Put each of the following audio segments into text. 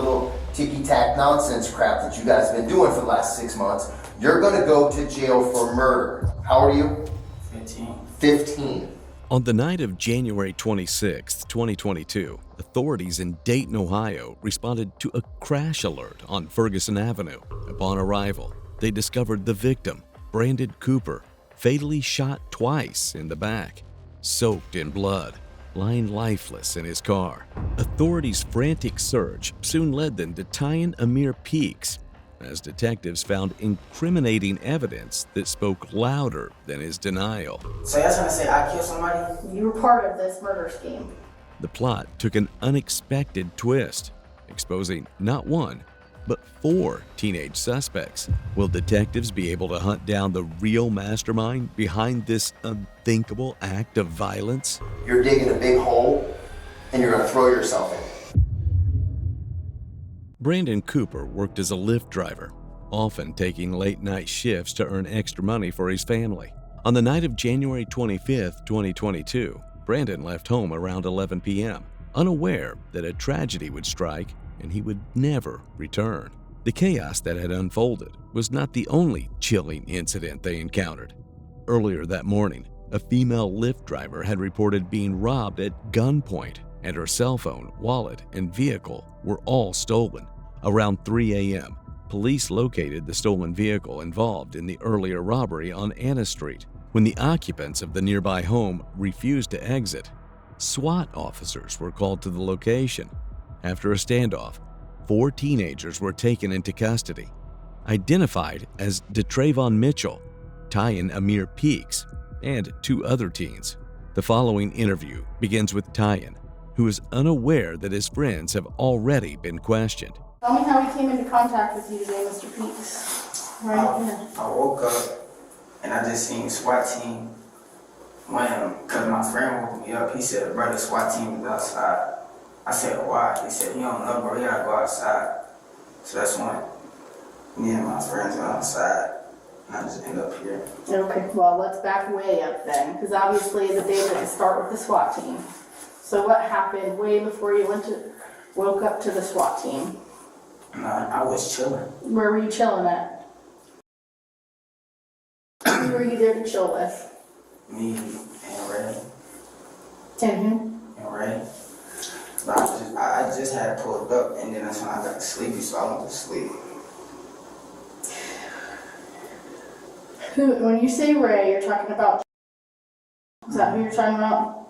little ticky-tack nonsense crap that you guys have been doing for the last 6 months, you're gonna go to jail for murder. How old are you? 15. 15. On the night of January 26, 2022, authorities in Dayton, Ohio responded to a crash alert on Ferguson Avenue. Upon arrival, they discovered the victim, Brandon Cooper, fatally shot twice in the back, soaked in blood, lying lifeless in his car. Authorities' frantic search soon led them to Tylan Amir Peaks, as detectives found incriminating evidence that spoke louder than his denial. So y'all trying to say I killed somebody? You were part of this murder scheme. The plot took an unexpected twist, exposing not one, but 4 teenage suspects. Will detectives be able to hunt down the real mastermind behind this unthinkable act of violence? You're digging a big hole, and you're gonna throw yourself in it. Brandon Cooper worked as a Lyft driver, often taking late-night shifts to earn extra money for his family. On the night of January 25, 2022, Brandon left home around 11 p.m., unaware that a tragedy would strike and he would never return. The chaos that had unfolded was not the only chilling incident they encountered. Earlier that morning, a female Lyft driver had reported being robbed at gunpoint, and her cell phone, wallet, and vehicle were all stolen. Around 3 a.m., police located the stolen vehicle involved in the earlier robbery on Anna Street. When the occupants of the nearby home refused to exit, SWAT officers were called to the location. After a standoff, 4 teenagers were taken into custody, identified as Trayvon Mitchell, Tylan Amir Peaks, and 2 other teens. The following interview begins with Tylan, who is unaware that his friends have already been questioned. Tell me how he came into contact with you today, Mr. Peaks. I woke up and I just seen the SWAT team. Because my friend woke me up, he said, "Brother, SWAT team is outside." I said, "Why?" He said, "You don't know, bro, you gotta go outside." So that's when me and my friends went outside, and I just ended up here. Okay, well, let's back way up then, because obviously the day didn't start with the SWAT team. So what happened way before you woke up to the SWAT team? I was chilling. Where were you chilling at? Who were you there to chill with? Me and Ray. And who? And Ray. But I just had pulled up, and then that's when I got sleepy, so I went to sleep. When you say Ray, you're talking about... Is that who you're talking about?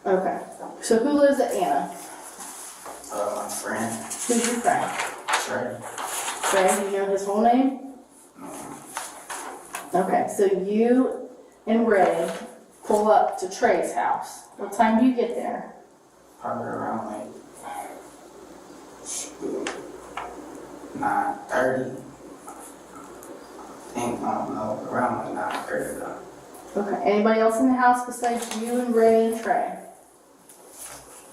Okay. So who lives at Anna? My friend. Who's your friend? Trey. Trey, do you know his whole name? No. Okay, so you and Ray pull up to Trey's house. What time do you get there? Probably around 9:30. I don't know, around 9:30 though. Okay, anybody else in the house besides you and Ray and Trey?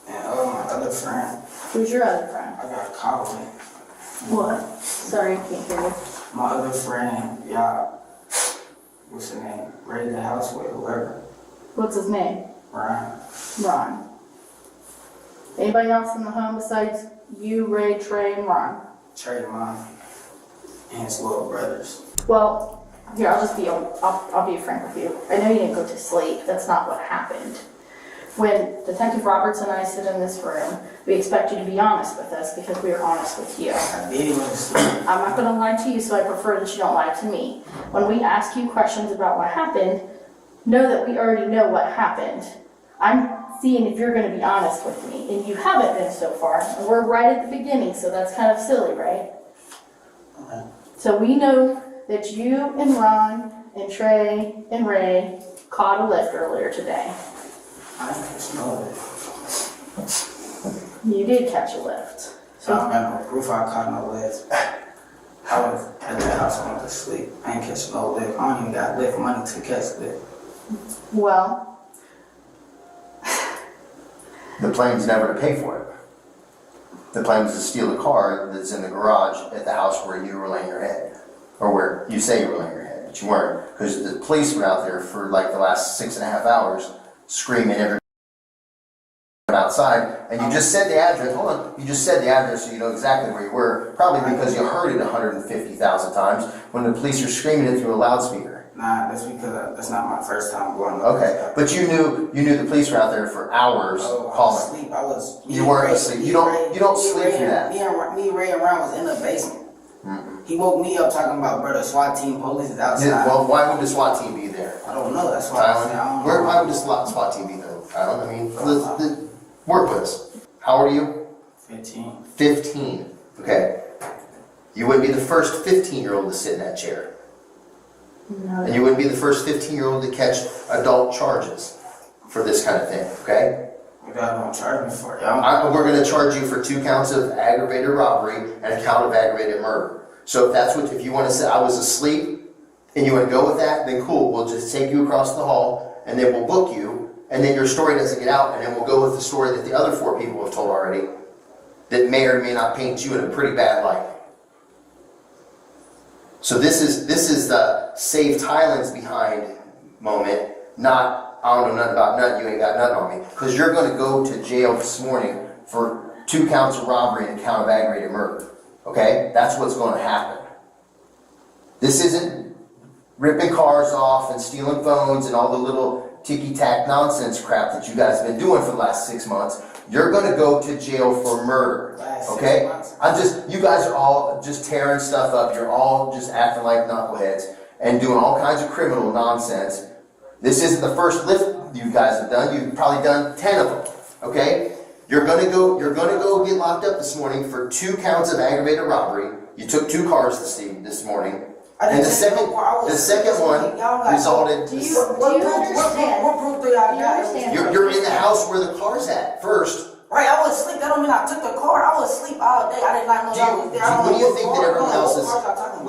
And my other friend. Who's your other friend? I got caught with. What? Sorry, I can't hear you. My other friend, y'all, what's his name? Ray the house with whoever. What's his name? Ryan. Ron. Anybody else in the home besides you, Ray, Trey, and Ron? Trayvon and his little brothers. Well, here, I'll be frank with you. I know you didn't go to sleep. That's not what happened. When Detective Roberts and I sit in this room, we expect you to be honest with us because we are honest with you. I did go to sleep. I'm not going to lie to you, so I prefer that you don't lie to me. When we ask you questions about what happened, know that we already know what happened. I'm seeing if you're going to be honest with me, and you haven't been so far. And we're right at the beginning, so that's kind of silly, right? Okay. So we know that you and Ron and Trey and Ray caught a lift earlier today. I didn't catch no lift. You did catch a lift. So I don't got no proof I caught no lift. I was at the house, I went to sleep. I ain't catch no lift. I don't even got lift money to catch lift. Well, The plan's never to pay for it. The plan was to steal the car that's in the garage at the house where you were laying your head. Or where you say you were laying your head, but you weren't. Because the police were out there for like the last 6.5 hours screaming everybody but outside, and you just said the address, hold on, you just said the address so you know exactly where you were, probably because you heard it 150,000 times when the police are screaming it through a loudspeaker. Nah, that's because that's not my first time going. Okay, but you knew the police were out there for hours calling. Asleep. You weren't asleep. You don't sleep through that. Me, Ray, and Ron was in the basement. He woke me up talking about, brother, SWAT team, police is outside. Yeah, well, why would the SWAT team be there? I don't know. That's why I said I don't know. Why would the SWAT team be there, Tylan? I mean, work with us. How old are you? 15. 15. Okay. You wouldn't be the first 15-year-old to sit in that chair. No. And you wouldn't be the first 15-year-old to catch adult charges for this kind of thing, okay? You guys don't charge me for it. We're going to charge you for 2 counts of aggravated robbery and a count of aggravated murder. So if you want to say I was asleep and you want to go with that, then cool. We'll just take you across the hall and then we'll book you, and then your story doesn't get out, and then we'll go with the story that the other 4 people have told already that may or may not paint you in a pretty bad light. So this is the save Tylan's behind moment, not I don't know nothing about nothing, you ain't got nothing on me. Because you're going to go to jail this morning for 2 counts of robbery and a count of aggravated murder. Okay? That's what's going to happen. This isn't ripping cars off and stealing phones and all the little ticky-tack nonsense crap that you guys have been doing for the last 6 months. You're going to go to jail for murder. Okay? You guys are all just tearing stuff up. You're all just acting like knuckleheads and doing all kinds of criminal nonsense. This isn't the first lift you guys have done. You've probably done 10 of them. Okay? You're gonna go get locked up this morning for 2 counts of aggravated robbery. You took 2 cars this morning. And the second one resulted. Do you understand? What proof do y'all got? You're in the house where the car's at first. Right, I was asleep. That don't mean I took the car. I was asleep all day. I did not know y'all was there. What do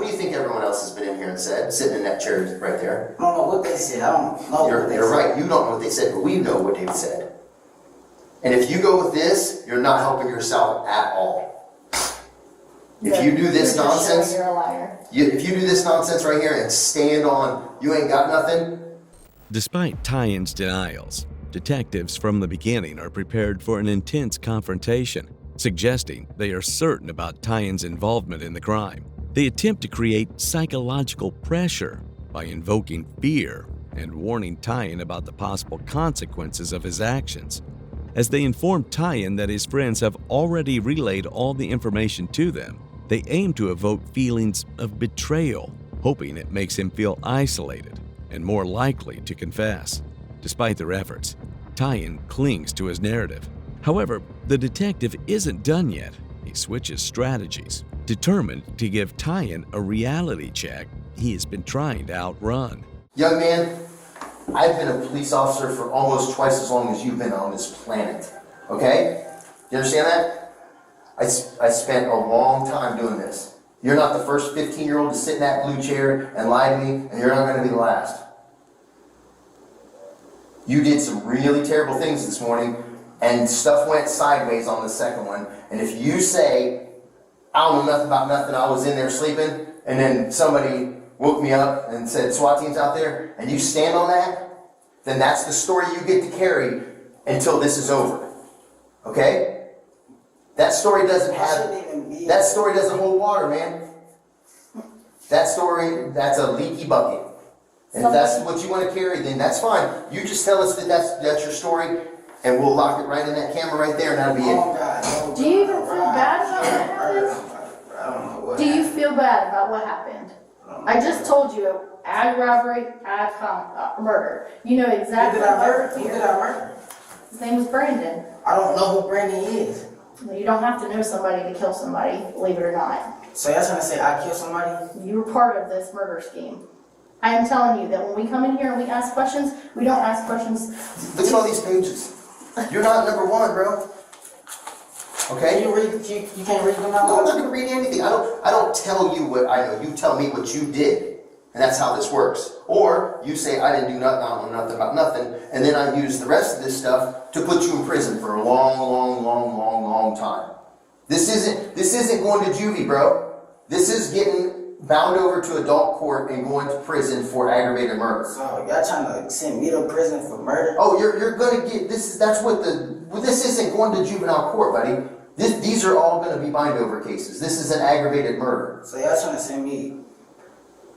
you think everyone else has been in here and said, sitting in that chair right there? I don't know what they said. I don't know what they said. You're right. You don't know what they said, but we know what they've said. And if you go with this, you're not helping yourself at all. If you do this nonsense, you're a liar. If you do this nonsense right here and stand on, you ain't got nothing. Despite Tylan's denials, detectives from the beginning are prepared for an intense confrontation, suggesting they are certain about Tylan's involvement in the crime. They attempt to create psychological pressure by invoking fear and warning Tylan about the possible consequences of his actions. As they inform Tylan that his friends have already relayed all the information to them, they aim to evoke feelings of betrayal, hoping it makes him feel isolated and more likely to confess. Despite their efforts, Tylan clings to his narrative. However, the detective isn't done yet. He switches strategies, determined to give Tylan a reality check he has been trying to outrun. Young man, I've been a police officer for almost twice as long as you've been on this planet. Okay? You understand that? I spent a long time doing this. You're not the first 15-year-old to sit in that blue chair and lie to me, and you're not going to be the last. You did some really terrible things this morning, and stuff went sideways on the second one. And if you say, I don't know nothing about nothing, I was in there sleeping, and then somebody woke me up and said, SWAT team's out there, and you stand on that, then that's the story you get to carry until this is over. Okay? That story doesn't hold water, man. That story, that's a leaky bucket. And if that's what you want to carry, then that's fine. You just tell us that that's your story, and we'll lock it right in that camera right there, and that'll be it. Do you even feel bad about what happened? Do you feel bad about what happened? I just told you, ag robbery, murder. You know exactly what murder. Who did I murder? His name was Brandon. I don't know who Brandon is. You don't have to know somebody to kill somebody, believe it or not. So you're trying to say I killed somebody? You were part of this murder scheme. I am telling you that when we come in here and we ask questions, we don't ask questions. Look at all these pages. You're not number 1, bro. Okay? You can't read them out? No, I'm not going to read anything. I don't tell you what I know. You tell me what you did. And that's how this works. Or you say, I didn't do nothing, I don't know nothing about nothing, and then I use the rest of this stuff to put you in prison for a long time. This isn't going to juvie, bro. This is getting bound over to adult court and going to prison for aggravated murder. So y'all trying to send me to prison for murder? Oh, you're gonna get this. That's what this isn't going to juvenile court, buddy. These are all going to be bind over cases. This is an aggravated murder. So y'all trying to send me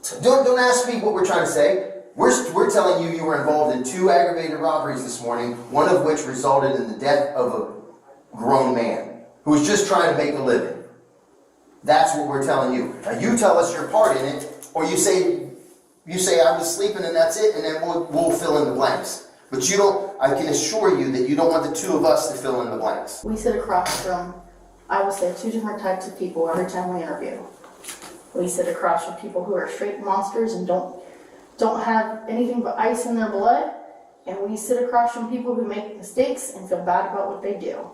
to... Don't ask me what we're trying to say. We're telling you were involved in 2 aggravated robberies this morning, one of which resulted in the death of a grown man who was just trying to make a living. That's what we're telling you. Now you tell us your part in it, or you say I was sleeping and that's it, and then we'll fill in the blanks. But you don't. I can assure you that you don't want the 2 of us to fill in the blanks. We sit across from, I will say, 2 different types of people every time we interview. We sit across from people who are straight monsters and don't have anything but ice in their blood, and we sit across from people who make mistakes and feel bad about what they do.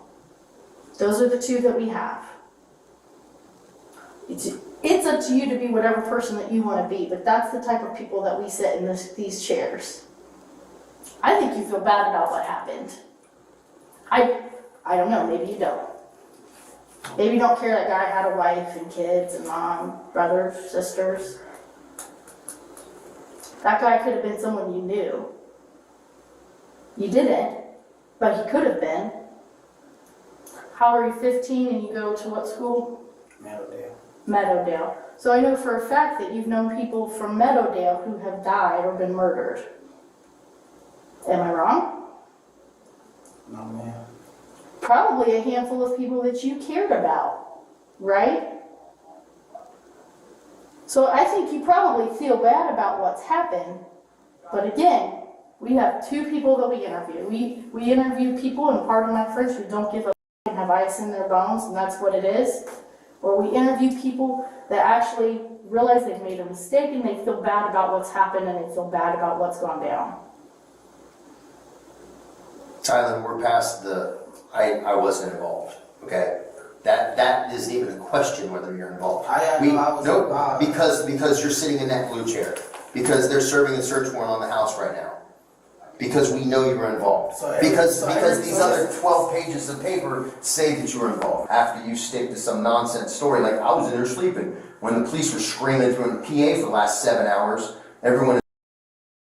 Those are the 2 that we have. It's up to you to be whatever person that you want to be, but that's the type of people that we sit in these chairs. I think you feel bad about what happened. I don't know, maybe you don't. Maybe you don't care that guy had a wife and kids and mom, brothers, sisters. That guy could have been someone you knew. You didn't, but he could have been. How are you, 15, and you go to what school? Meadowdale. So I know for a fact that you've known people from Meadowdale who have died or been murdered. Am I wrong? No, man. Probably a handful of people that you cared about, right? So I think you probably feel bad about what's happened, but again, we have 2 people that we interview. We interview people, and pardon my French, who don't give a and have ice in their bones, and that's what it is. Or we interview people that actually realize they've made a mistake and they feel bad about what's happened and they feel bad about what's gone down. Tylan, we're past the I wasn't involved. Okay, that isn't even a question whether you're involved. I was involved. Because you're sitting in that blue chair. Because they're serving a search warrant on the house right now. Because we know you were involved. Because these other 12 pages of paper say that you were involved. After you stick to some nonsense story like, I was in there sleeping, when the police were screaming through the PA for the last 7 hours, everyone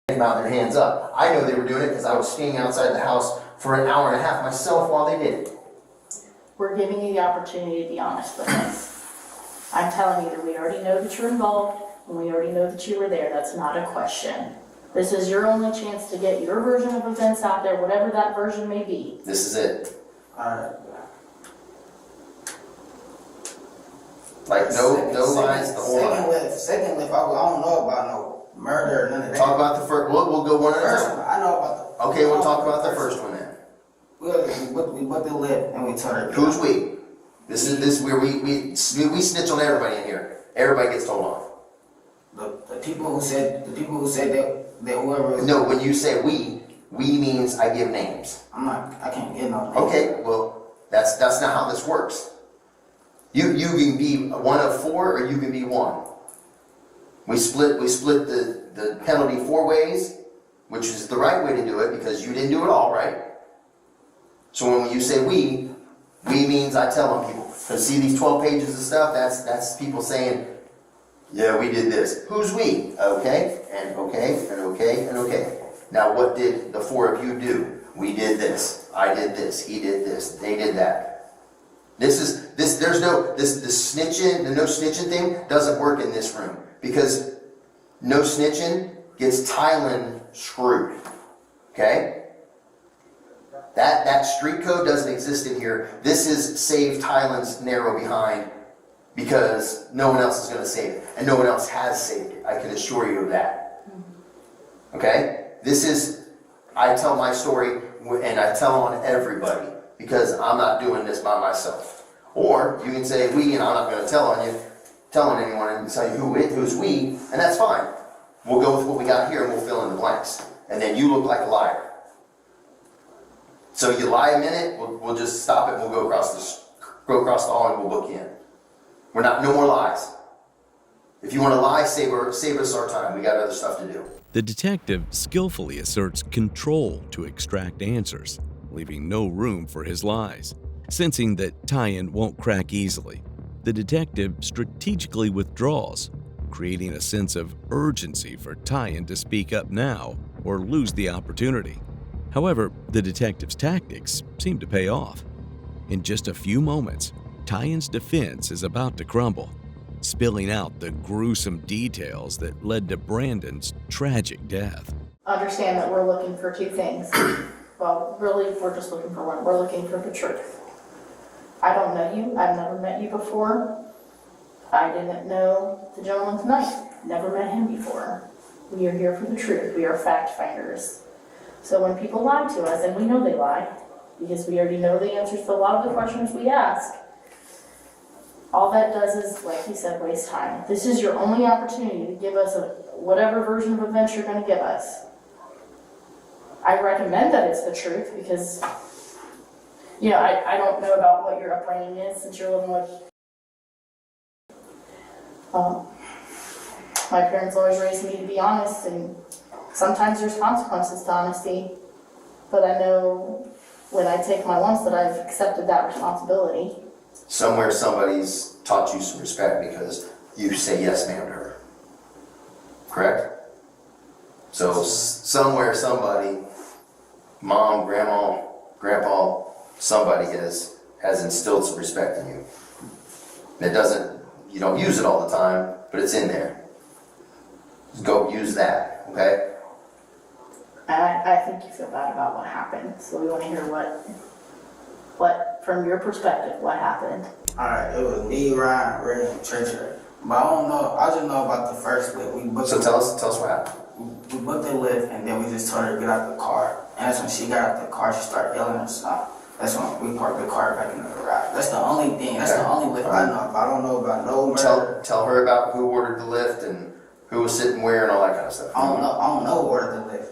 came out their hands up. I know they were doing it because I was standing outside the house for an hour and a half myself while they did it. We're giving you the opportunity to be honest with us. I'm telling you that we already know that you're involved and we already know that you were there. That's not a question. This is your only chance to get your version of events out there, whatever that version may be. This is it. Alright. Like no lies, the whole line. Second lift, I don't know about no murder or none of that. Talk about the first. We'll go one at a First time. one, I know about the... Okay, we'll talk about the first one then. We put the lip and we told her... Who's we? This is where we snitch on everybody in here. Everybody gets told off. The people who said that whoever... No, when you say we means I give names. I can't get no names. Okay, well, that's not how this works. You can be one of 4 or you can be 1. We split the penalty 4 ways, which is the right way to do it because you didn't do it all, right? So when you say we means I tell on people. So see these 12 pages of stuff, that's people saying, yeah, we did this. Who's we? Okay, and okay, and okay, and okay. Now what did the 4 of you do? We did this. I did this. He did this. They did that. There's no snitching, the no snitching thing doesn't work in this room. Because no snitching gets Tylan screwed. Okay? That street code doesn't exist in here. This is save Tylan's narrow behind because no one else is going to save it. And no one else has saved it. I can assure you of that. Okay? This is, I tell my story and I tell on everybody because I'm not doing this by myself. Or you can say we and I'm not going to tell on anyone and tell you who's we, and that's fine. We'll go with what we got here and we'll fill in the blanks. And then you look like a liar. So you lie a minute, we'll just stop it and we'll go across the hall and we'll book you in. We're not, no more lies. If you want to lie, save us our time. We got other stuff to do. The detective skillfully asserts control to extract answers, leaving no room for his lies. Sensing that Tylan won't crack easily, the detective strategically withdraws, creating a sense of urgency for Tylan to speak up now or lose the opportunity. However, the detective's tactics seem to pay off. In just a few moments, Tylan's defense is about to crumble, spilling out the gruesome details that led to Brandon's tragic death. Understand that we're looking for two things. Well, really, we're just looking for one. We're looking for the truth. I don't know you. I've never met you before. I didn't know the gentleman tonight. Never met him before. We are here for the truth. We are fact finders. So when people lie to us, and we know they lie, because we already know the answers to a lot of the questions we ask, all that does is, like he said, waste time. This is your only opportunity to give us whatever version of events you're going to give us. I recommend that it's the truth because, you know, I don't know about what your upbringing is since you're living with. My parents always raised me to be honest, and sometimes there's consequences to honesty, but I know when I take my lumps that I've accepted that responsibility. Somewhere somebody's taught you some respect because you say yes ma'am to her. Correct? So somewhere somebody, mom, grandma, grandpa, somebody has instilled some respect in you. You don't use it all the time, but it's in there. Just go use that, okay? I think you feel bad about what happened, so we want to hear what from your perspective, what happened. Alright, it was me, Ryan, Ray, and Treasure. But I don't know, I just know about the first lift. So tell us what happened. We booked the lift and then we just told her to get out the car. And that's when she got out the car, she started yelling or something. That's when we parked the car back in the garage. That's the only thing, that's the only lift I know about. I don't know about no murder. Tell her about who ordered the lift and who was sitting where and all that kind of stuff. I don't know who ordered the lift.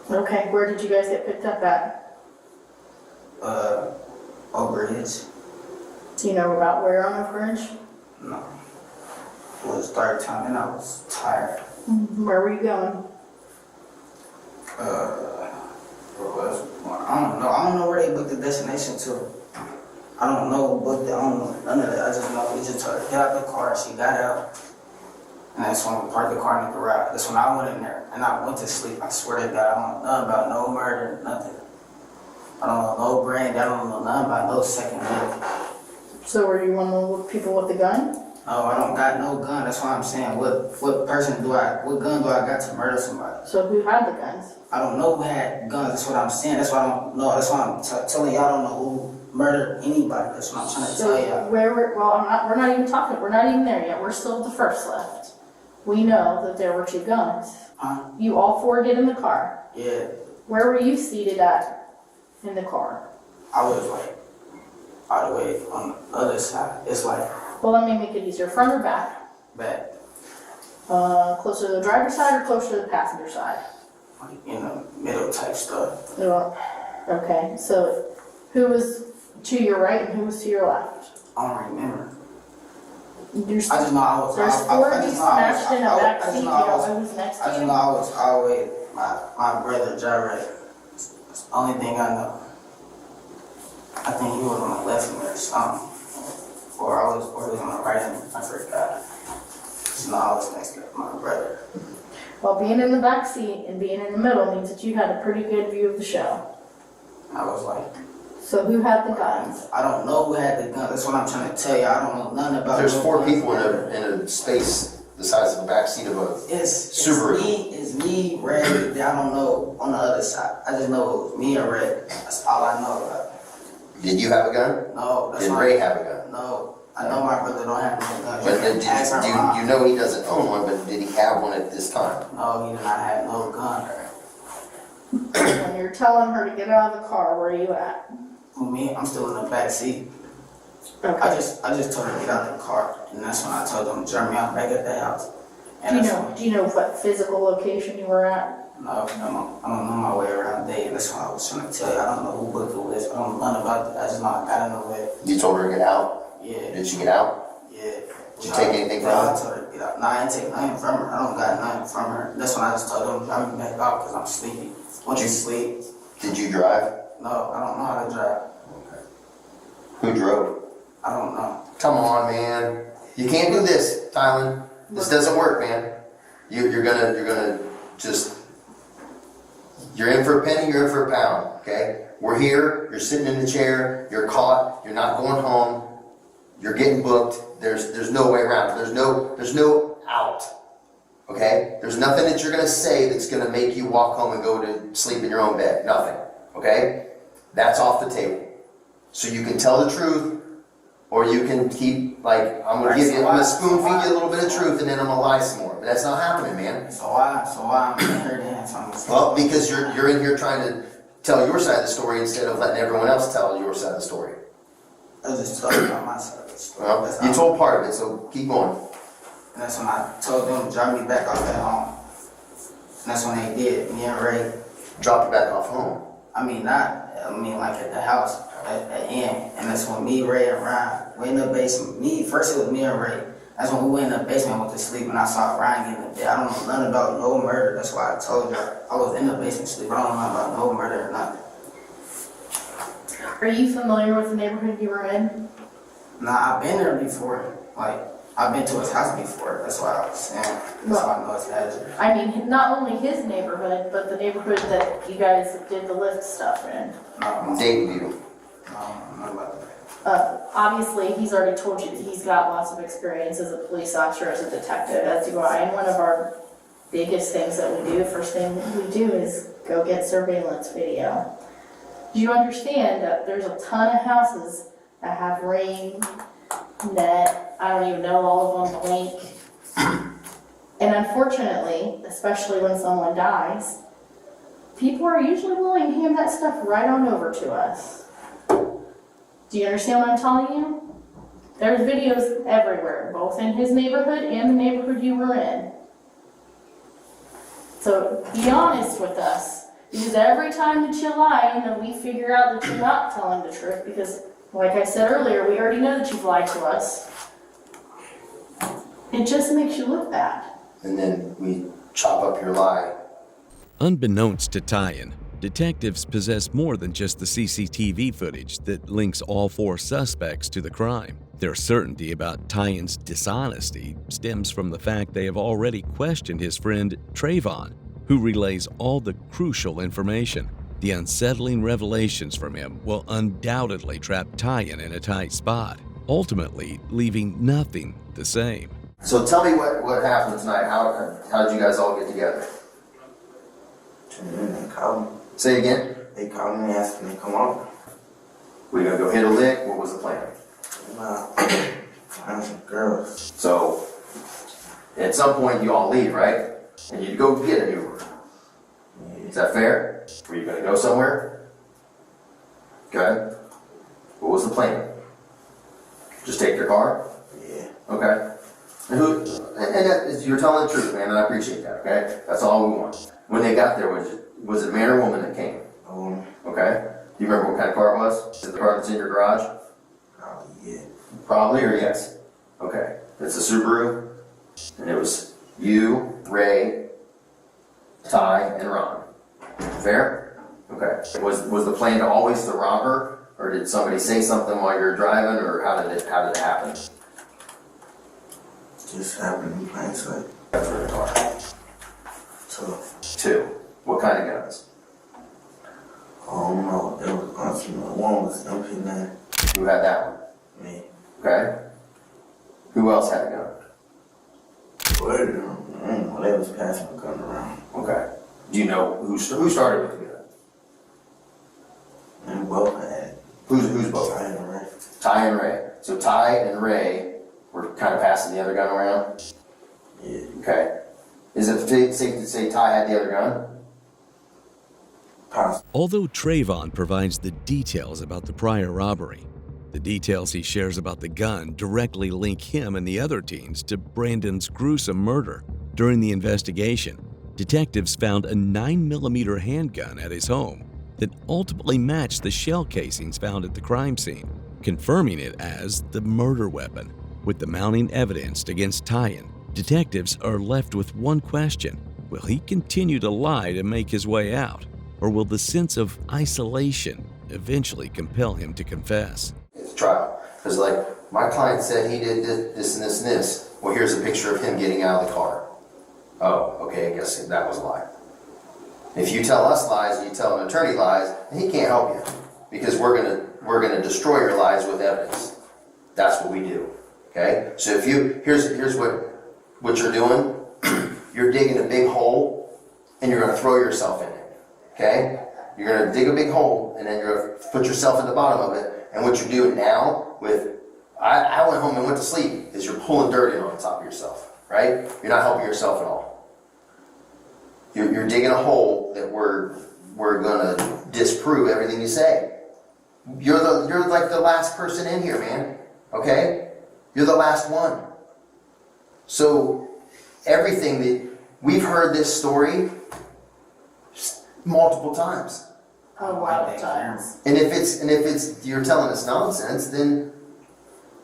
Okay, where did you guys get picked up at? Oak Ridge. Do you know about where on Oak Ridge? No. It was third time and I was tired. Where were you going? Where was it? I don't know. I don't know where they booked the destination to. I don't know who booked it. I don't know none of that. I just know we just told her to get out the car. She got out. And that's when we parked the car in the garage. That's when I went in there and I went to sleep. I swear to God, I don't know nothing about no murder, nothing. I don't know no brand. I don't know nothing about no second lift. So were you one of the people with the gun? No, I don't got no gun. That's why I'm saying, what gun do I got to murder somebody? So who had the guns? I don't know who had guns. That's what I'm saying. That's why I don't know. That's why I'm telling y'all I don't know who murdered anybody. That's what I'm trying to tell y'all. We're not even there yet. We're still at the first lift. We know that there were two guns. Huh? You all four get in the car. Yeah. Where were you seated at in the car? I was like all the way on the other side. It's like Well, let me make it easier. Front or back? back, Closer to the driver's side or closer to the passenger side? like in the middle type stuff. Okay, so who was to your right and who was to your left? I don't remember. There's I just know I was. four of you smashed in a back seat. You don't know who's next I to just you? know I was always my brother Jared. That's the only thing I know. I think he was on the left of me or something. Or he was on the right of me. I forgot. Just know I was next to my brother. Well, being in the back seat and being in the middle means that you had a pretty good view of the show. I was like, So who had the guns? I don't know who had the gun. That's what I'm trying to tell you. I don't know nothing about. There's no four guns. people in a space the size of the back seat of a Subaru. It's me, Ray. I don't know on the other side. I just know it was me and Ray. That's all I know about it. Did you have a gun? No, that's Did why. Ray have a gun? No, I know my brother don't have no gun. But then Ask her mom. you know he doesn't own one, but did he have one at this time? No, he did not have no gun. When you're telling her to get out of the car, where are you at? Me, I'm still in the back seat. Okay. I just told her to get out the car, and that's when I told them to drive me out back at the house. And Do you know what physical location you were at? No, I don't know my way around there. And that's why I was trying to tell you. I don't know who booked the list. I don't know nothing about that. I just know I gotta know where. You told her to get out? Yeah. Did she get out? Yeah. Did you take anything from I her? told her to get out. No, I didn't take nothing from her. I don't got nothing from her. That's when I just told them to drive me back out because I'm sleepy. Once you sleep. Did you drive? No, I don't know how to drive. Who drove? I don't know. Come on, man. You can't do this, Tylan. This doesn't work, man. You're gonna just, you're in for a penny, you're in for a pound, okay? We're here, you're sitting in the chair, you're caught, you're not going home, you're getting booked, there's no way around it. There's no out, okay? There's nothing that you're gonna say that's gonna make you walk home and go to sleep in your own bed, nothing, okay? That's off the table. So you can tell the truth, or you can keep, like, I'm gonna spoon feed you a little bit of truth and then I'm gonna lie some more. But that's not happening, man. So why I'm in here then? Well, because you're in here trying to tell your side of the story instead of letting everyone else tell your side of the story. I was just talking about my side of the story. Well, you told part of it, so keep going. And that's when I told them to drop me back off at home. And that's when they did. Me and Ray. Drop you back off home. Like at the house at the end. And that's when me, Ray, and Ryan went in the basement. First it was me and Ray. That's when we went in the basement and went to sleep and I saw Ryan getting in bed. I don't know nothing about no murder. That's why I told you I was in the basement sleep. I don't know about no murder or nothing. Are you familiar with the neighborhood you were in? Nah, I've been there before. Like, I've been to his house before. That's why I was saying. That's why I know it's hazardous. I mean, not only his neighborhood, but the neighborhood that you guys did the lift stuff in. Dayton. No, about that. Obviously, he's already told you that he's got lots of experience as a police officer, as a detective, as do I. And one of our biggest things that we do, first thing we do is go get surveillance video. Do you understand that there's a ton of houses that have Ring, Net, I don't even know all of them, Blink. And unfortunately, especially when someone dies, people are usually willing to hand that stuff right on over to us. Do you understand what I'm telling you? There's videos everywhere, both in his neighborhood and the neighborhood you were in. So be honest with us, because every time that you lie, and then we figure out that you're not telling the truth, because like I said earlier, we already know that you've lied to us. It just makes you look bad. And then we chop up your lie. Unbeknownst to Tylan, detectives possess more than just the CCTV footage that links all 4 suspects to the crime. Their certainty about Tylan's dishonesty stems from the fact they have already questioned his friend Trayvon, who relays all the crucial information. The unsettling revelations from him will undoubtedly trap Tylan in a tight spot, ultimately leaving nothing the same. So tell me what happened tonight. How did you guys all get together? They called me. Say again? They called me and asked me to come over. We gonna go hit a lick? What was the plan? Find some girls. So, at some point you all leave, right? And you go get an Uber. Is that fair? Were you gonna go somewhere? Okay. What was the plan? Just take your car? Yeah. Okay. And you're telling the truth, man, and I appreciate that, okay? That's all we want. When they got there, was it a man or woman that came? A woman. Okay. Do you remember what kind of car it was? Is it the car that's in your garage? Probably, yeah. Probably or yes? Okay. It's a Subaru, and it was you, Ray, Ty, and Ron. Fair? Okay. Was the plan to always to rob her, or did somebody say something while you were driving, or how did it happen? Just happened in plain sight. Guns were in the car. Two. What kind of guns? I don't know. There was one was MP9. Who had that one? Me. Okay. Who else had a gun? Where did they was passing a gun around. Okay. Do you know who started with the gun? And both had. Who's both? Ty and Ray. Ty and Ray. So Ty and Ray were kind of passing the other gun around? Yeah. Okay. Is it safe to say Ty had the other gun? Possible. Although Trayvon provides the details about the prior robbery, the details he shares about the gun directly link him and the other teens to Brandon's gruesome murder. During the investigation, detectives found a 9mm handgun at his home that ultimately matched the shell casings found at the crime scene, confirming it as the murder weapon. With the mounting evidence against Tylan, detectives are left with one question: will he continue to lie to make his way out, or will the sense of isolation eventually compel him to confess? It's a trial. Because, like, my client said he did this and this and this. Well, here's a picture of him getting out of the car. Oh, okay, I guess that was a lie. If you tell us lies and you tell an attorney lies, he can't help you because we're gonna destroy your lies with evidence. That's what we do. Okay? So if here's what you're doing. You're digging a big hole and you're gonna throw yourself in it. Okay? You're gonna dig a big hole and then you're gonna put yourself in the bottom of it. And what you're doing now with I went home and went to sleep is you're pulling dirt in on top of yourself, right? You're not helping yourself at all. You're digging a hole that we're gonna disprove everything you say. You're like the last person in here, man. Okay? You're the last one. So everything that we've heard this story multiple times. A lot of times. And if it's you're telling us nonsense, then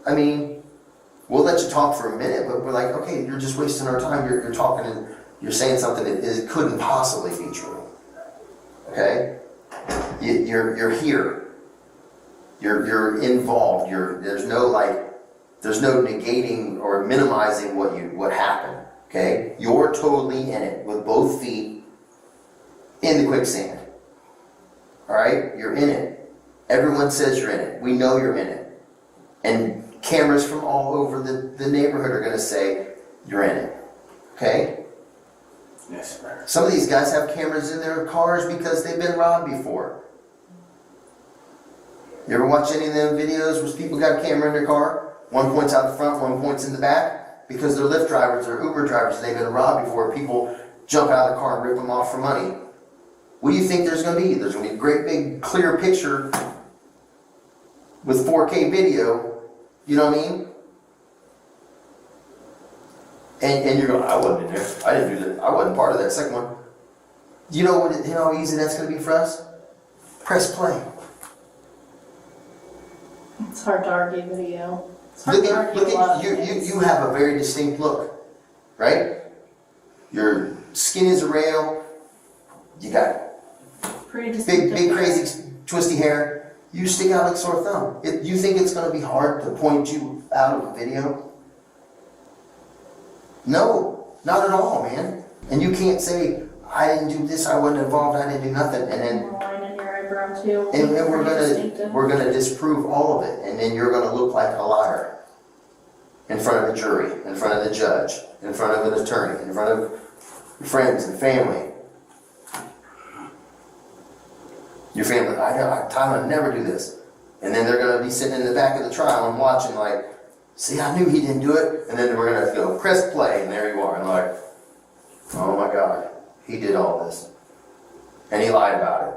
I mean, we'll let you talk for a minute, but we're like, okay, you're just wasting our time. You're talking and you're saying something that couldn't possibly be true. Okay? You're here. You're involved. There's no negating or minimizing what happened. Okay? You're totally in it with both feet in the quicksand. All right? You're in it. Everyone says you're in it. We know you're in it. And cameras from all over the neighborhood are going to say you're in it. Okay? Yes, sir. Some of these guys have cameras in their cars because they've been robbed before. You ever watch any of them videos where people got a camera in their car? One points out the front, one points in the back? Because they're Lyft drivers or Uber drivers, they've been robbed before. People jump out of the car and rip them off for money. What do you think there's going to be? There's going to be a great big clear picture with 4K video. You know what I mean? And you're going, I wasn't in there. I didn't do that. I wasn't part of that second one. You know how easy that's going to be for us? Press play. It's hard to argue video. It's hard Look to at argue a lot of you. things. You have a very distinct look, right? Your skin is a rail. You got Pretty distinctive. big, crazy, twisty hair. You stick out like a sore thumb. You think it's going to be hard to point you out of a video? No, not at all, man. And you can't say, I didn't do this, I wasn't involved, I didn't do nothing, and then Line in your eyebrow too. and Pretty we're gonna disprove all of it, and then you're gonna look like a liar in front of a jury, in front of the judge, in front of an attorney, in front of your friends and family. Your family, Tylan would never do this. And then they're going to be sitting in the back of the trial and watching like, see, I knew he didn't do it. And then we're going to go, press play, and there you are. And like, oh my God, he did all this. And he lied about it.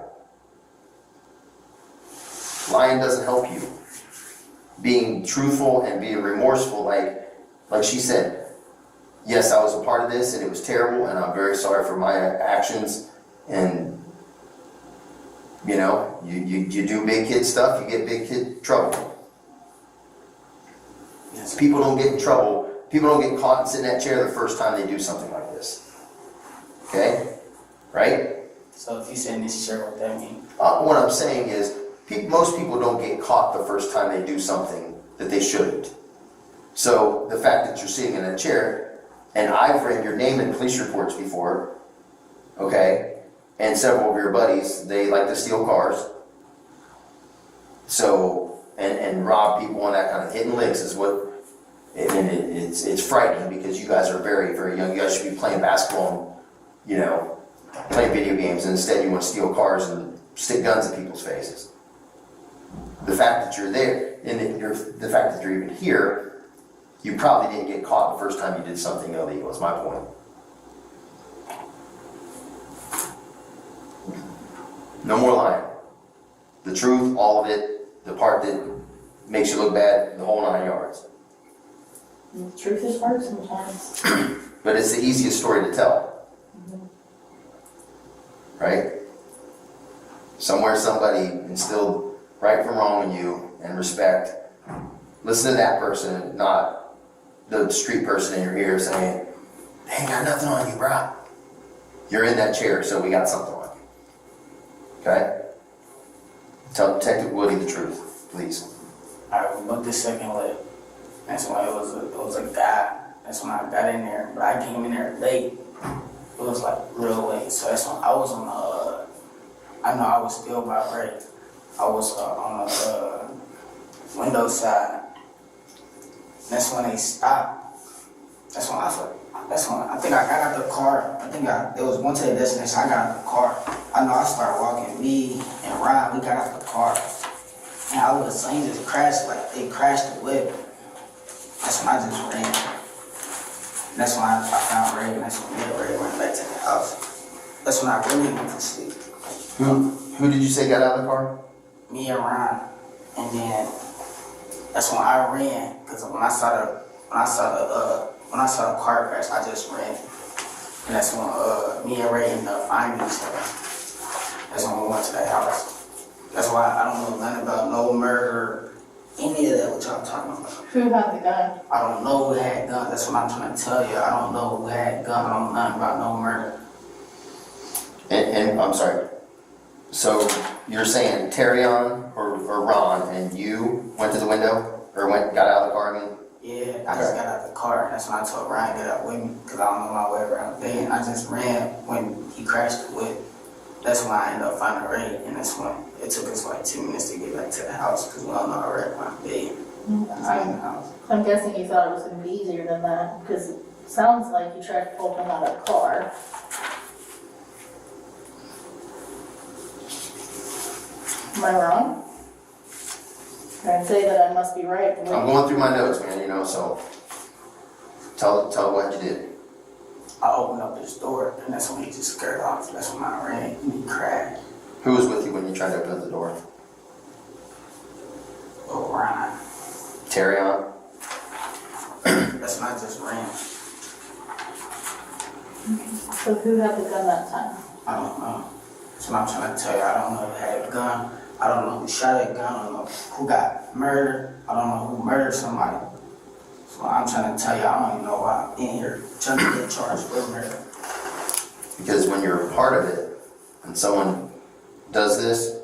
Lying doesn't help you. Being truthful and being remorseful, like she said, yes, I was a part of this and it was terrible and I'm very sorry for my actions. And you know, you do big kid stuff, you get big kid trouble. Yes. People don't get in trouble, people don't get caught and sit in that chair the first time they do something like this. Okay? Right? So if you sit in this chair, what that mean? What I'm saying is, most people don't get caught the first time they do something that they shouldn't. So the fact that you're sitting in a chair, and I've read your name in police reports before, okay? And several of your buddies, they like to steal cars. So, and rob people and that kind of hitting licks is what, and it's frightening because you guys are very, very young. You guys should be playing basketball and, you know, playing video games, and instead you want to steal cars and stick guns at people's faces. The fact that you're there, and the fact that you're even here, you probably didn't get caught the first time you did something illegal, is my point. No more lying. The truth, all of it, the part that makes you look bad, the whole 9 yards. The truth is hard sometimes. But it's the easiest story to tell. Right? Somewhere somebody instilled right from wrong in you and respect. Listen to that person, not the street person in your ear saying, they ain't got nothing on you, bro. You're in that chair, so we got something on you. Okay? Tell Detective Woody the truth, please. Alright, we booked this second leg. That's why it was a guy. That's when I got in there, but I came in there late. It was like real late, so that's when I was on the. I know I was still by break. I was on the window side. That's when they stopped. That's when I think I got out the car. It was one to the destination. I got out the car. I know I started walking. Me and Ryan, we got out the car. And all of a sudden just crashed, like they crashed the whip. That's when I just ran. That's when I found Ray, and that's when me and Ray went back to the house. That's when I really went to sleep. Who did you say got out of the car? Me and Ryan. And then that's when I ran, because when I saw the car crash, I just ran. And that's when me and Ray ended up finding each other. That's when we went to the house. That's why I don't know nothing about no murder, any of that what y'all talking about. Who had the gun? I don't know who had gun. That's what I'm trying to tell you. I don't know who had gun. I don't know nothing about no murder. And I'm sorry. So you're saying Trayvon or Ron and you went to the window or got out of the car? I mean. Yeah, I just got out the car. That's when I told Ryan to get out with me because I don't know my way around there. And I just ran when he crashed the whip. That's when I ended up finding Ray, and that's when it took us like 2 minutes to get back to the house because we don't know our Ray around bed. I'm guessing you thought it was going to be easier than that because it sounds like you tried to pull him out of the car. Am I wrong? I'd say that I must be right. I'm going through my notes, man, so tell what you did. I opened up this door, and that's when he just scared off. That's when I ran, and he crashed. Who was with you when you tried to open up the door? Oh, Ryan. Trayvon? That's when I just ran. So who had the gun that time? I don't know. That's what I'm trying to tell you. I don't know who had a gun. I don't know who shot a gun. I don't know who got murdered. I don't know who murdered somebody. So I'm trying to tell you, I don't even know why I'm in here trying to get charged with murder. Because when you're a part of it and someone does this,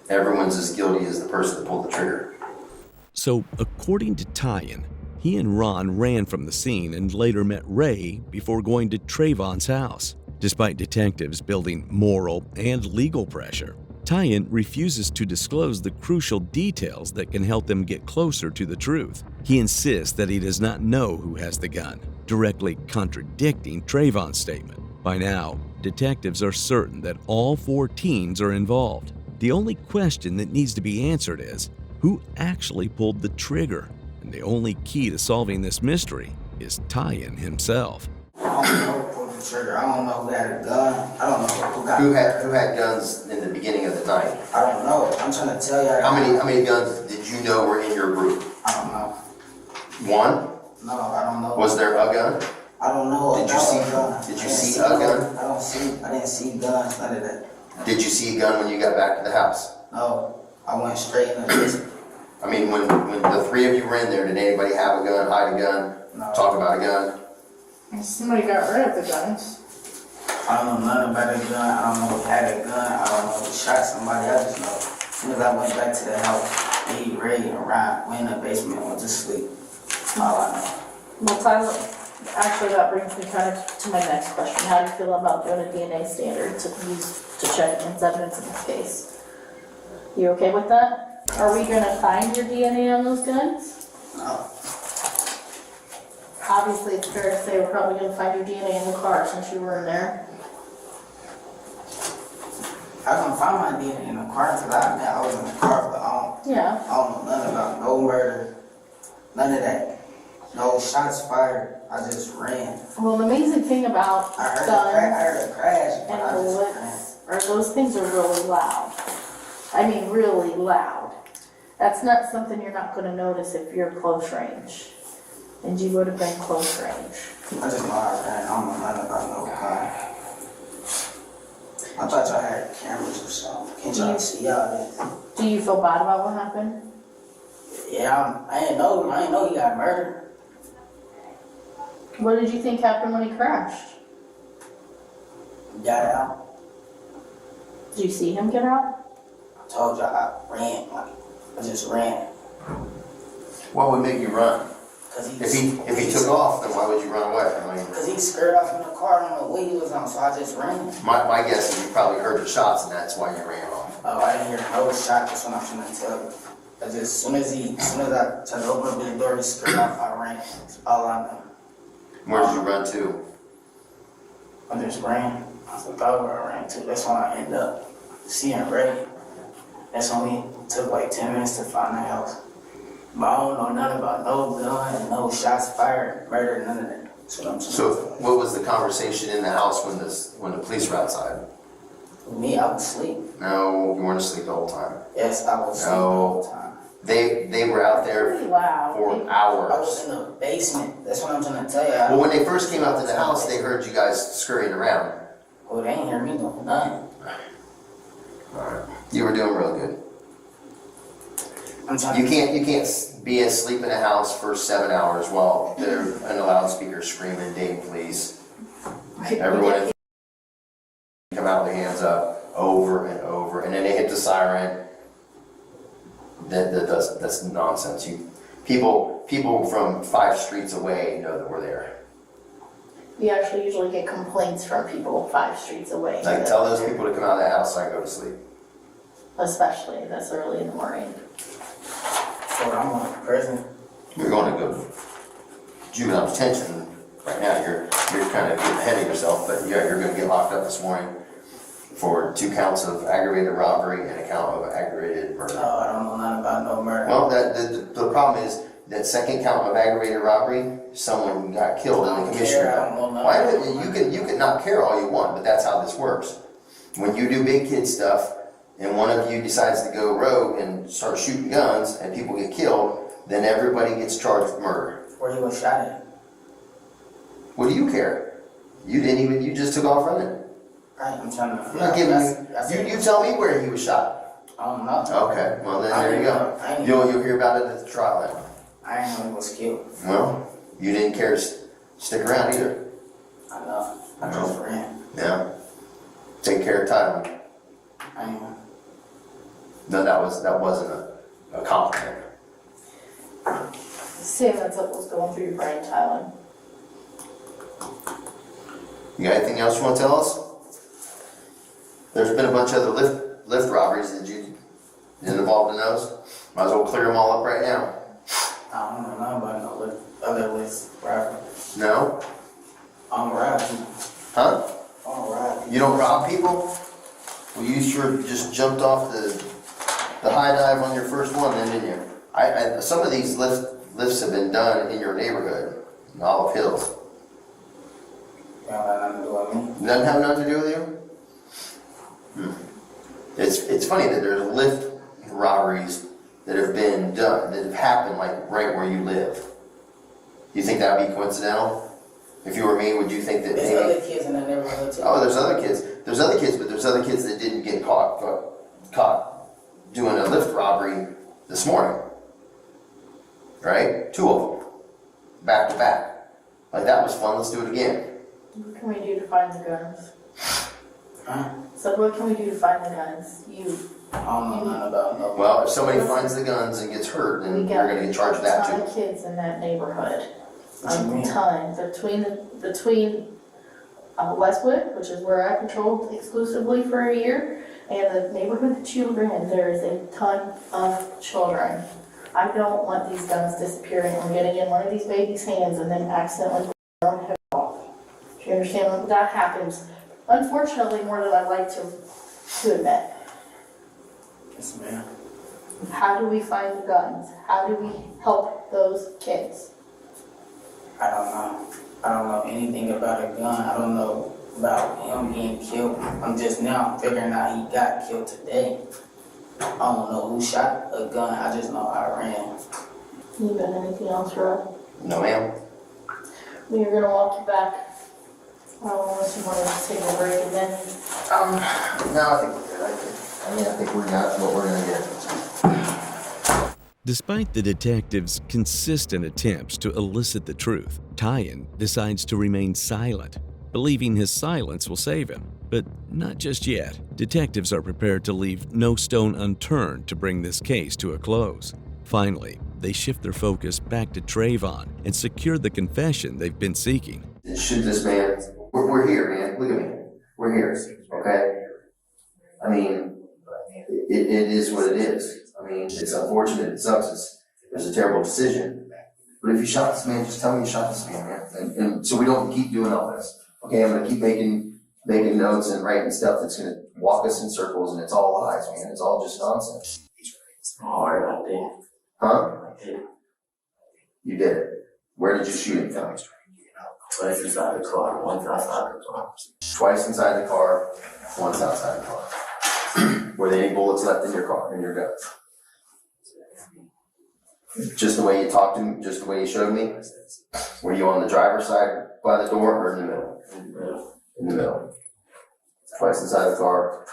everyone's as guilty as the person that pulled the trigger. So, according to Tylan, he and Ron ran from the scene and later met Ray before going to Trayvon's house. Despite detectives building moral and legal pressure, Tylan refuses to disclose the crucial details that can help them get closer to the truth. He insists that he does not know who has the gun, directly contradicting Trayvon's statement. By now, detectives are certain that all 4 teens are involved. The only question that needs to be answered is, who actually pulled the trigger? And the only key to solving this mystery is Tylan himself. I don't know who pulled the trigger. I don't know who had a gun. I don't know who got Who had guns in the beginning of the night? I don't know. I'm trying to tell you. How many guns did you know were in your group? I don't know. One? No, I don't know. Was there a gun? I don't know. Did you see a gun? I didn't see guns, none of that. Did you see a gun when you got back to the house? No, I went straight in the basement. I mean, when the 3 of you were in there, did anybody have a gun, hide a gun, No. talk about a gun? Somebody got rid of the guns. I don't know nothing about a gun. I don't know who had a gun. I don't know who shot somebody. I just know. As soon as I went back to the house, me, Ray, and Ryan went in the basement and went to sleep. That's all I know. Well, Tyler, actually that brings me kind of to my next question. How do you feel about doing a DNA standard to use to check against evidence in this case? You okay with that? Are we gonna find your DNA on those guns? No. Obviously, it's fair to say we're probably gonna find your DNA in the car since you were in there. I couldn't find my DNA in the car because I was in the car, but Yeah. I don't know nothing about no murder, none of that. No shots fired. I just ran. Well, the amazing thing about I heard guns a crash, but I and just ran. bullets are those things are really loud. I mean, really loud. That's not something you're not gonna notice if you're close range. And you would have been close range. I just know I ran. I don't know nothing about no gun. I thought y'all had cameras or something. Can't y'all see all this? Do you feel bad about what happened? Yeah, I didn't know he got murdered. What did you think happened when he crashed? He got out. Did you see him get out? I told y'all I ran. Like, I just ran. What would make you run? Cause If he took off, then why would you run away? I mean, Cause he scurried off in the car, I don't know what he was on, so I just ran. my guess is you probably heard the shots and that's why you ran off. Oh, I didn't hear no shot, that's what I'm trying to tell you. I just, as soon as I tried to open up the door, he scurried off, I ran. That's all I know. Where did you run to? I just ran. I forgot where I ran to. That's when I ended up seeing Ray. That's when we took like 10 minutes to find the house. But I don't know nothing about no gun, no shots fired, murder, none of that. That's what I'm saying. So what was the conversation in the house when the police were outside? With me, I was asleep. No, you weren't asleep the whole time. Yes, I was asleep the whole time. They were out there Pretty loud. for I was hours. in the basement. That's what I'm trying to tell you. Well, when they first came out to the house, they heard you guys scurrying around. Well, they ain't hear me doing nothing. Alright. You were doing real good. I'm trying You can't be asleep in a house for 7 hours while they're in a loudspeaker screaming, Dave, please. Everyone come out with their hands up over and over, and then they hit the siren. That's nonsense. People from 5 streets away know that we're there. We actually usually get complaints from people 5 streets away. Like, tell those people to come out of the house so I can go to sleep. Especially this early in the morning. So I'm going to prison. You're going to go juvenile detention right now. You're kind of getting ahead of yourself, but yeah, you're going to get locked up this morning for 2 counts of aggravated robbery and a count of aggravated murder. No, I don't know nothing about no murder. Well, the problem is that 2nd count of aggravated robbery, someone got killed in the commission. I don't know Why nothing. you can not care all you want, but that's how this works. When you do big kid stuff, and one of you decides to go rogue and start shooting guns, and people get killed, then everybody gets charged with murder. Where he was shot at. What do you care? You just took off running. Right, I'm trying to. I'm not giving you tell me where he was shot. I don't know. Okay, well then there you go. You'll hear about it at the trial then. I didn't know he was killed. Well, you didn't care to stick around either. I know. I just ran. Yeah. Take care of Tylan. I am. No, that wasn't a compliment. Sam, that's what was going through your brain, Tylan. You got anything else you want to tell us? There's been a bunch of other lift robberies that you involved in those. Might as well clear them all up right now. I don't know nothing about no other list robbery. No? I don't rob people. Huh? I don't rob people. You don't rob people? Well, you sure just jumped off the high dive on your first one then, didn't you? Some of these lifts have been done in your neighborhood, in Olive Hills. You don't have nothing to do with me. Doesn't have nothing to do with you? It's funny that there's lift robberies that have been done, that have happened like right where you live. You think that would be coincidental? If you were me, would you think that There's maybe... other kids in the neighborhood too. Oh, there's other kids. There's other kids, but there's other kids that didn't get caught doing a lift robbery this morning. Right? 2 of them. Back to back. Like, that was fun. Let's do it again. What can we do to find the guns? Huh? So what can we do to find the guns? I don't know nothing about no. Well, if somebody finds the guns and gets hurt, then We they're going to get charged with that a ton too. of kids in that neighborhood. What you A mean? ton. Between Westwood, which is where I patrolled exclusively for a year, and the neighborhood that you live in, there is a ton of children. I don't want these guns disappearing or getting in one of these babies' hands and then accidentally blowing their head off. Do you understand? That happens, unfortunately, more than I'd like to admit. Yes, ma'am. How do we find the guns? How do we help those kids? I don't know. I don't know anything about a gun. I don't know about him being killed. I'm just now figuring out he got killed today. I don't know who shot a gun. I just know I ran. You got anything else, Rob? No, ma'am. We are gonna walk you back. Unless you want to take a break and then. No, I think we're good. I think we got what we're going to get. Despite the detectives' consistent attempts to elicit the truth, Tylan decides to remain silent, believing his silence will save him. But not just yet. Detectives are prepared to leave no stone unturned to bring this case to a close. Finally, they shift their focus back to Trayvon and secure the confession they've been seeking. Shoot this man. We're here, man. Look at me. We're here, okay? I mean, it is what it is. I mean, it's unfortunate. It sucks. It was a terrible decision. But if you shot this man, just tell me you shot this man, man. And so we don't keep doing all this. Okay, I'm gonna keep making notes and writing stuff that's gonna walk us in circles, and it's all lies, man. It's all just nonsense. Alright, I did. Huh? I did. You did it. Where did you shoot him from? Twice inside the car, once outside the car. Twice inside the car, once outside the car. Were there any bullets left in your car, in your guns? Just the way you talked to me, just the way you showed me? Were you on the driver's side by the door or in the middle? In the middle. In the middle. Twice inside the car,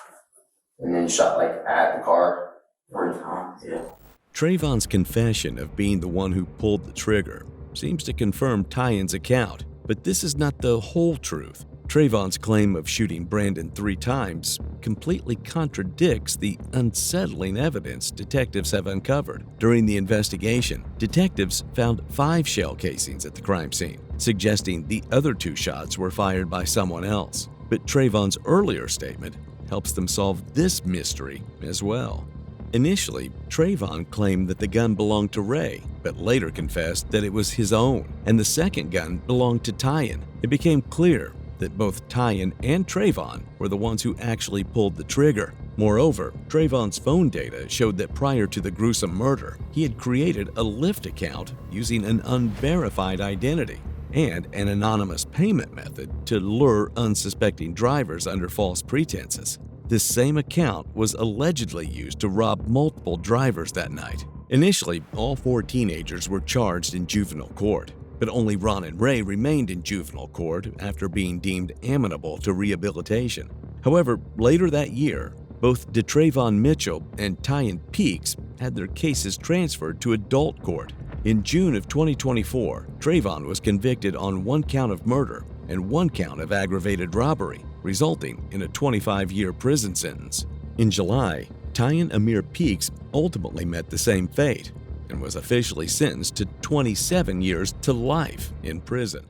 and then you shot like at the car. One time, yeah. Trayvon's confession of being the one who pulled the trigger seems to confirm Tylan's account, but this is not the whole truth. Trayvon's claim of shooting Brandon 3 times completely contradicts the unsettling evidence detectives have uncovered. During the investigation, detectives found 5 shell casings at the crime scene, suggesting the other 2 shots were fired by someone else. But Trayvon's earlier statement helps them solve this mystery as well. Initially, Trayvon claimed that the gun belonged to Ray, but later confessed that it was his own, and the second gun belonged to Tylan. It became clear that both Tylan and Trayvon were the ones who actually pulled the trigger. Moreover, Trayvon's phone data showed that prior to the gruesome murder, he had created a Lyft account using an unverified identity and an anonymous payment method to lure unsuspecting drivers under false pretenses. This same account was allegedly used to rob multiple drivers that night. Initially, all 4 teenagers were charged in juvenile court, but only Ron and Ray remained in juvenile court after being deemed amenable to rehabilitation. However, later that year, both Trayvon Mitchell and Tylan Peaks had their cases transferred to adult court. In June of 2024, Trayvon was convicted on 1 count of murder and 1 count of aggravated robbery, resulting in a 25-year prison sentence. In July, Tylan Amir Peaks ultimately met the same fate and was officially sentenced to 27 years to life in prison.